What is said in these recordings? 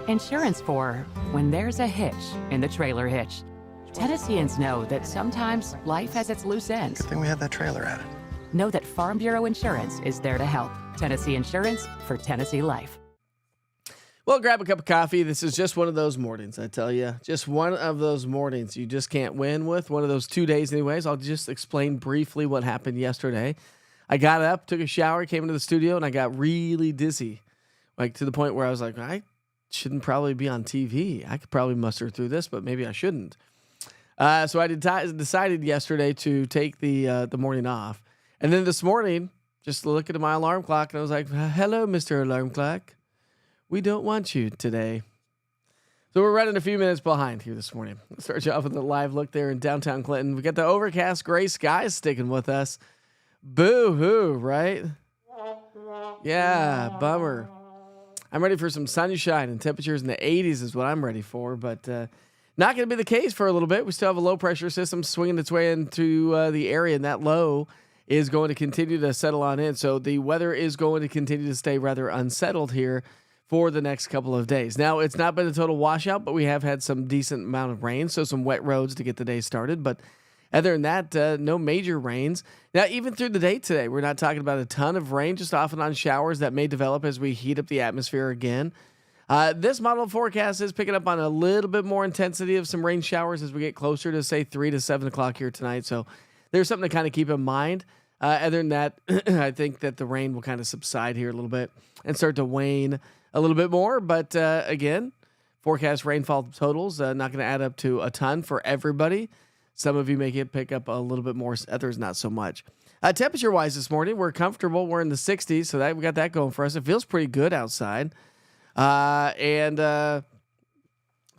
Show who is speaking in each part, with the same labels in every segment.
Speaker 1: Insurance for when there's a hitch in the trailer hitch. Tennesseans know that sometimes life has its loose ends.
Speaker 2: Good thing we had that trailer added.
Speaker 1: Know that Farm Bureau Insurance is there to help. Tennessee Insurance for Tennessee Life.
Speaker 3: Well, grab a cup of coffee. This is just one of those mornings, I tell you. Just one of those mornings you just can't win with. One of those 2 days anyways. I'll just explain briefly what happened yesterday. I got up, took a shower, came into the studio, and I got really dizzy. Like to the point where I was like, I shouldn't probably be on TV. I could probably muster through this, but maybe I shouldn't. So I decided yesterday to take the morning off. And then this morning, just looking at my alarm clock, and I was like, hello, Mr. Alarm Clock. We don't want you today. So we're running a few minutes behind here this morning. Let's start you off with a live look there in downtown Clinton. We got the overcast gray skies sticking with us. Boo-hoo, right? Yeah, bummer. I'm ready for some sunshine, and temperatures in the 80s is what I'm ready for, but not going to be the case for a little bit. We still have a low-pressure system swinging its way into the area, and that low is going to continue to settle on in. So the weather is going to continue to stay rather unsettled here for the next couple of days. Now, it's not been a total washout, but we have had some decent amount of rain, so some wet roads to get the day started, but other than that, no major rains. Now, even through the day today, we're not talking about a ton of rain, just off and on showers that may develop as we heat up the atmosphere again. This model forecast is picking up on a little bit more intensity of some rain showers as we get closer to, say, 3 to 7 o'clock here tonight. So there's something to kind of keep in mind. Other than that, I think that the rain will kind of subside here a little bit and start to wane a little bit more. But again, forecast rainfall totals not going to add up to a ton for everybody. Some of you may pick up a little bit more, others not so much. Temperature-wise this morning, we're comfortable. We're in the 60s, so we got that going for us. It feels pretty good outside. Sorry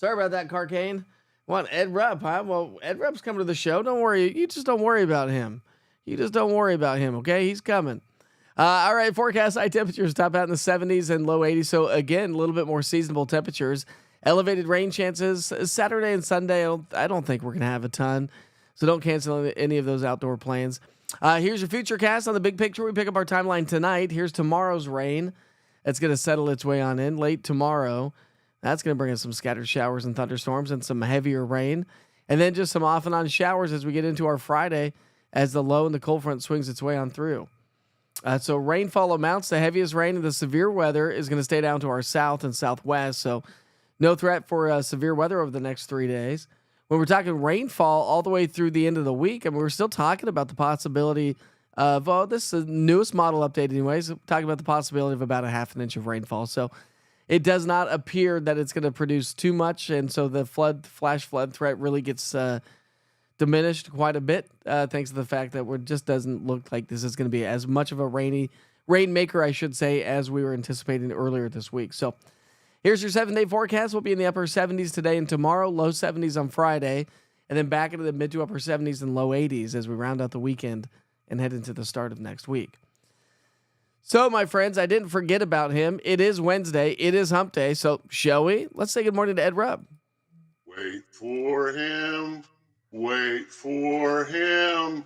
Speaker 3: about that, Carcane. Want Ed Rupp, huh? Well, Ed Rupp's coming to the show. Don't worry. You just don't worry about him. You just don't worry about him, okay? He's coming. All right, forecast high temperatures top out in the 70s and low 80s. So, again, a little bit more seasonable temperatures. Elevated rain chances Saturday and Sunday. I don't think we're going to have a ton, so don't cancel any of those outdoor plans. Here's your future cast on the big picture. We pick up our timeline tonight. Here's tomorrow's rain. It's going to settle its way on in late tomorrow. That's going to bring us some scattered showers and thunderstorms and some heavier rain. And then just some off and on showers as we get into our Friday as the low and the cold front swings its way on through. So rainfall amounts, the heaviest rain and the severe weather is going to stay down to our south and southwest. So no threat for severe weather over the next 3 days. When we're talking rainfall all the way through the end of the week, I mean, we're still talking about the possibility of, this is the newest model update anyways, talking about the possibility of about a half an inch of rainfall. So it does not appear that it's going to produce too much, and so the flash flood threat really gets diminished quite a bit, thanks to the fact that it just doesn't look like this is going to be as much of a rainmaker, I should say, as we were anticipating earlier this week. So here's your 7-day forecast. We'll be in the upper 70s today and tomorrow, low 70s on Friday, and then back into the mid to upper 70s and low 80s as we round out the weekend and head into the start of next week. So, my friends, I didn't forget about him. It is Wednesday. It is hump day. So, shall we? Let's say good morning to Ed Rupp.
Speaker 4: Wait for him. Wait for him.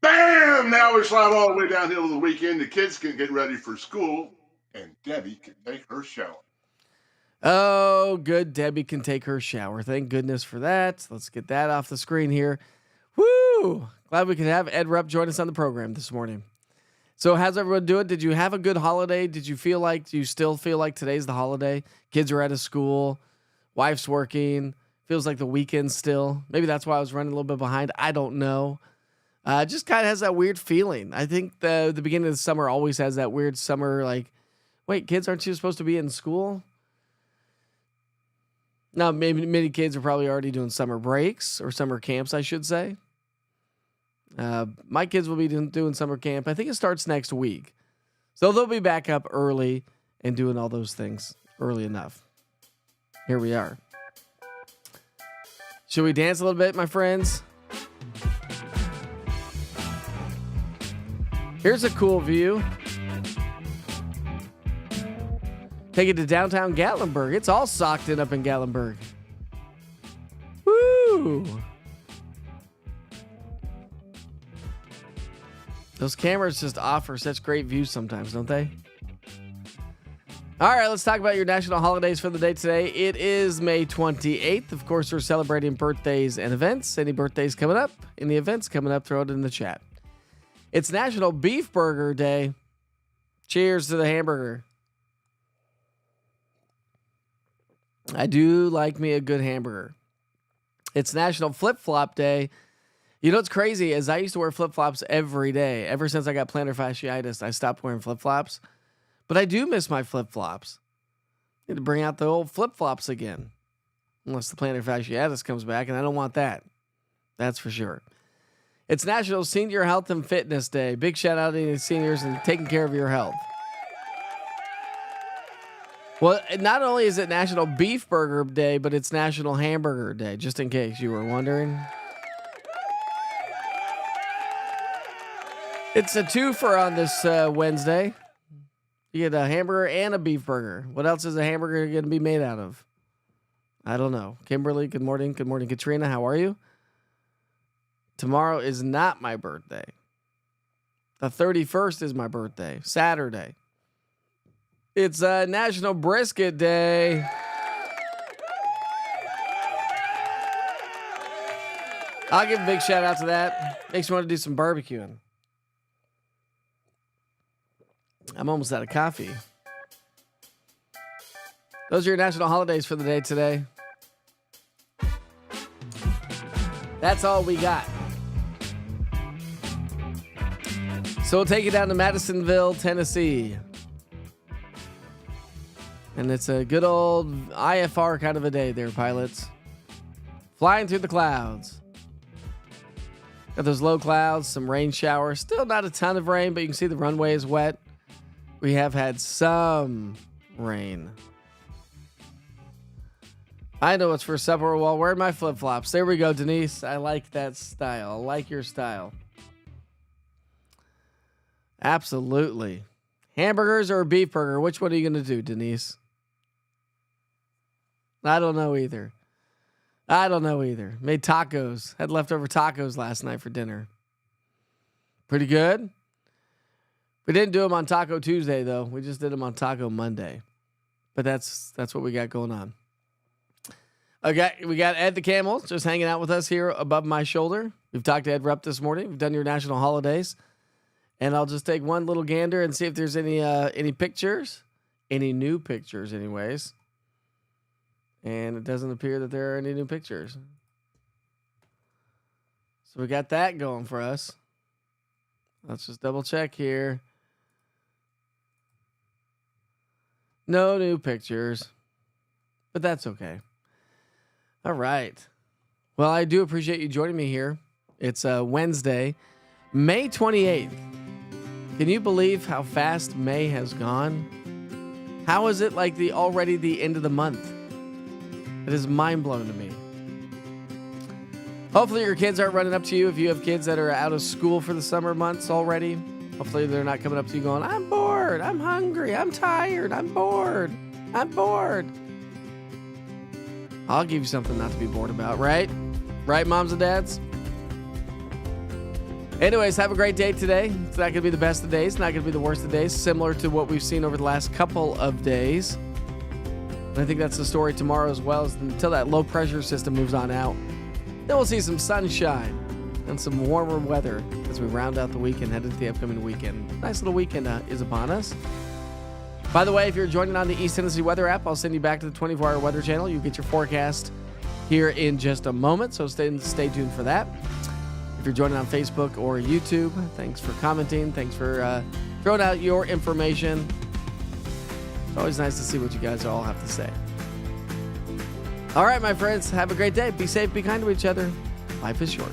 Speaker 4: Bam! Now we slide all the way downhill to the weekend. The kids can get ready for school, and Debbie can take her shower.
Speaker 3: Oh, good. Debbie can take her shower. Thank goodness for that. Let's get that off the screen here. Woo! Glad we can have Ed Rupp join us on the program this morning. So how's everyone doing? Did you have a good holiday? Do you still feel like today's the holiday? Kids are out of school. Wife's working. Feels like the weekend still. Maybe that's why I was running a little bit behind. I don't know. Just kind of has that weird feeling. I think the beginning of the summer always has that weird summer, like, wait, kids, aren't you supposed to be in school? Now, maybe many kids are probably already doing summer breaks or summer camps, I should say. My kids will be doing summer camp. I think it starts next week. So they'll be back up early and doing all those things early enough. Here we are. Should we dance a little bit, my friends? Here's a cool view. Take it to downtown Gatlinburg. It's all socked in up in Gatlinburg. Woo! Those cameras just offer such great views sometimes, don't they? All right, let's talk about your national holidays for the day today. It is May 28th. Of course, we're celebrating birthdays and events. Any birthdays coming up? Any events coming up? Throw it in the chat. It's National Beef Burger Day. Cheers to the hamburger. I do like me a good hamburger. It's National Flip Flop Day. You know what's crazy is I used to wear flip flops every day. Ever since I got plantar fasciitis, I stopped wearing flip flops. But I do miss my flip flops. Need to bring out the old flip flops again. Unless the plantar fasciitis comes back, and I don't want that. That's for sure. It's National Senior Health and Fitness Day. Big shout out to any seniors and taking care of your health. Well, not only is it National Beef Burger Day, but it's National Hamburger Day, just in case you were wondering. It's a twofer on this Wednesday. You get a hamburger and a beef burger. What else is a hamburger going to be made out of? I don't know. Kimberly, good morning. Good morning, Katrina. How are you? Tomorrow is not my birthday. The 31st is my birthday, Saturday. It's National Brisket Day. I'll give a big shout out to that. Makes me want to do some barbecuing. I'm almost out of coffee. Those are your national holidays for the day today. That's all we got. So we'll take you down to Madisonville, Tennessee. And it's a good old IFR kind of a day there, pilots. Flying through the clouds. Got those low clouds, some rain showers. Still not a ton of rain, but you can see the runway is wet. We have had some rain. I know what's for supper while wearing my flip-flops. There we go, Denise. I like that style. I like your style. Absolutely. Hamburgers or a beef burger? Which one are you going to do, Denise? I don't know either. Made tacos. Had leftover tacos last night for dinner. Pretty good. We didn't do them on Taco Tuesday, though. We just did them on Taco Monday. But that's what we got going on. Okay, we got Ed the Camel just hanging out with us here above my shoulder. We've talked to Ed Rupp this morning. We've done your national holidays. And I'll just take one little gander and see if there's any pictures. Any new pictures, anyways. And it doesn't appear that there are any new pictures. So we got that going for us. Let's just double check here. No new pictures. But that's okay. All right. Well, I do appreciate you joining me here. It's Wednesday, May 28th. Can you believe how fast May has gone? How is it like already the end of the month? It is mind-blowing to me. Hopefully your kids aren't running up to you if you have kids that are out of school for the summer months already. Hopefully they're not coming up to you going, I'm bored, I'm hungry, I'm tired, I'm bored, I'm bored. I'll give you something not to be bored about, right? Right, moms and dads? Anyways, have a great day today. It's not going to be the best of days. It's not going to be the worst of days, similar to what we've seen over the last couple of days. And I think that's the story tomorrow as well, is until that low pressure system moves on out. Then we'll see some sunshine and some warmer weather as we round out the week and head into the upcoming weekend. Nice little weekend is upon us. By the way, if you're joining on the East Tennessee Weather app, I'll send you back to the 24-hour weather channel. You get your forecast here in just a moment, so stay tuned for that. If you're joining on Facebook or YouTube, thanks for commenting. Thanks for throwing out your information. It's always nice to see what you guys all have to say. All right, my friends, have a great day. Be safe, be kind to each other. Life is short.